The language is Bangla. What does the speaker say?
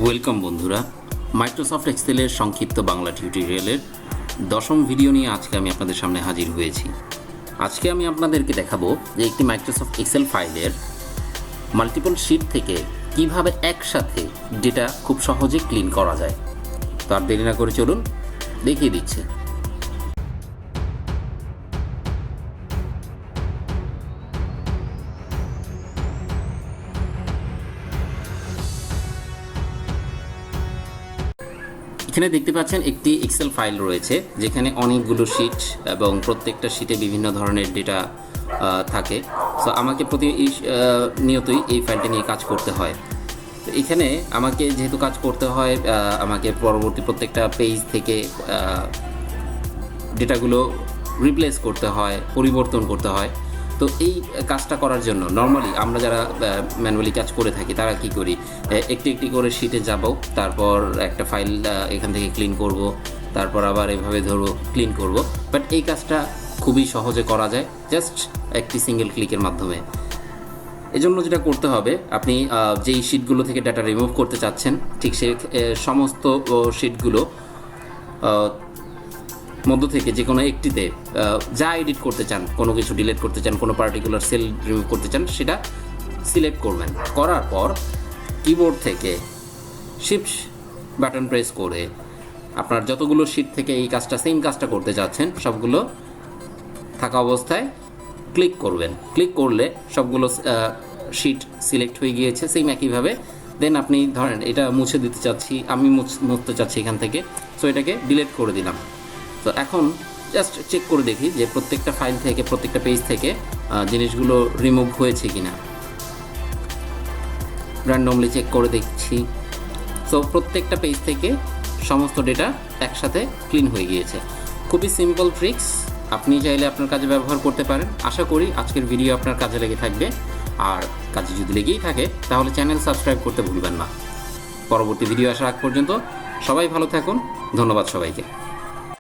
ওয়েলকাম বন্ধুরা, মাইক্রোসফট এক্সেলের সংক্ষিপ্ত বাংলা টিউটোরিয়ালের দশম ভিডিও নিয়ে আজকে আমি আপনাদের সামনে হাজির হয়েছি। আজকে আমি আপনাদেরকে দেখাবো যে একটি মাইক্রোসফট এক্সেল ফাইলের মাল্টিপল শিট থেকে কিভাবে একসাথে ডেটা খুব সহজে ক্লিন করা যায়। তো আর দেরি না করে চলুন দেখিয়ে দিচ্ছি। এখানে দেখতে পাচ্ছেন একটি এক্সেল ফাইল রয়েছে যেখানে অনেকগুলো শিট এবং প্রত্যেকটা শিটে বিভিন্ন ধরনের ডেটা থাকে। সো আমাকে নিয়তই এই ফাইলটা নিয়ে কাজ করতে হয়। তো এখানে আমাকে যেহেতু কাজ করতে হয়, আমাকে পরবর্তী প্রত্যেকটা পেজ থেকে ডেটাগুলো রিপ্লেস করতে হয়, পরিবর্তন করতে হয়। তো এই কাজটা করার জন্য নর্মালি আমরা যারা ম্যানুয়ালি কাজ করে থাকি তারা কি করি, একটি একটি করে শিটে যাব, তারপর একটা ফাইল এখান থেকে ক্লিন করব, তারপর আবার এভাবে ধরো ক্লিন করব। বাট এই কাজটা খুবই সহজে করা যায় জাস্ট একটি সিঙ্গেল ক্লিকের মাধ্যমে। এজন্য যেটা করতে হবে, আপনি যেই শিটগুলো থেকে ডাটা রিমুভ করতে চাচ্ছেন ঠিক সেই সমস্ত শিটগুলো মধ্য থেকে যে কোনো একটিতে যা এডিট করতে চান, কোনো কিছু ডিলিট করতে চান, কোনো পার্টিকুলার সেল রিমুভ করতে চান, সেটা সিলেক্ট করবেন। করার পর কিবোর্ড থেকে শিফট বাটন প্রেস করে আপনার যতগুলো শিট থেকে এই কাজটা সেম কাজটা করতে চাচ্ছেন সবগুলো থাকা অবস্থায় ক্লিক করবেন। ক্লিক করলে সবগুলো শিট সিলেক্ট হয়ে গিয়েছে সেম একইভাবে। দেন আপনি ধরেন এটা মুছে দিতে চাচ্ছি, আমি মুছতে চাচ্ছি এখান থেকে, সো এটাকে ডিলিট করে দিলাম। তো এখন জাস্ট চেক করে দেখি যে প্রত্যেকটা ফাইল থেকে, প্রত্যেকটা পেজ থেকে জিনিসগুলো রিমুভ হয়েছে কিনা। র্যান্ডমলি চেক করে দেখছি। সো প্রত্যেকটা পেজ থেকে সমস্ত ডেটা একসাথে ক্লিন হয়ে গিয়েছে। খুবই সিম্পল ট্রিক্স, আপনি চাইলে আপনার কাজে ব্যবহার করতে পারেন। আশা করি আজকের ভিডিও আপনার কাজে লেগে থাকবে। আর কাজে যদি লেগেই থাকে তাহলে চ্যানেল সাবস্ক্রাইব করতে ভুলবেন না। পরবর্তী ভিডিও আসার আগ পর্যন্ত সবাই ভালো থাকুন। ধন্যবাদ সবাইকে।